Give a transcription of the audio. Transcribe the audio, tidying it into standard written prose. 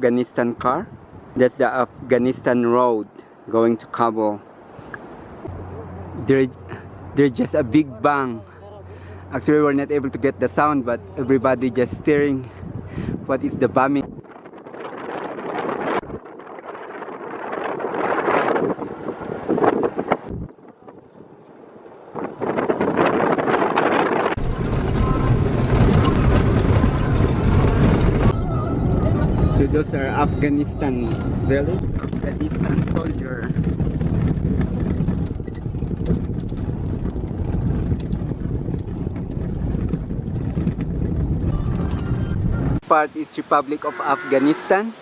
Afghanistan car. That's the Afghanistan road going to Kabul. There's just a big bang. Actually, we were not able to get the sound, but everybody just staring. What is the bombing? So those are Afghanistan village, Afghanistan soldier. Part is Republic of Afghanistan.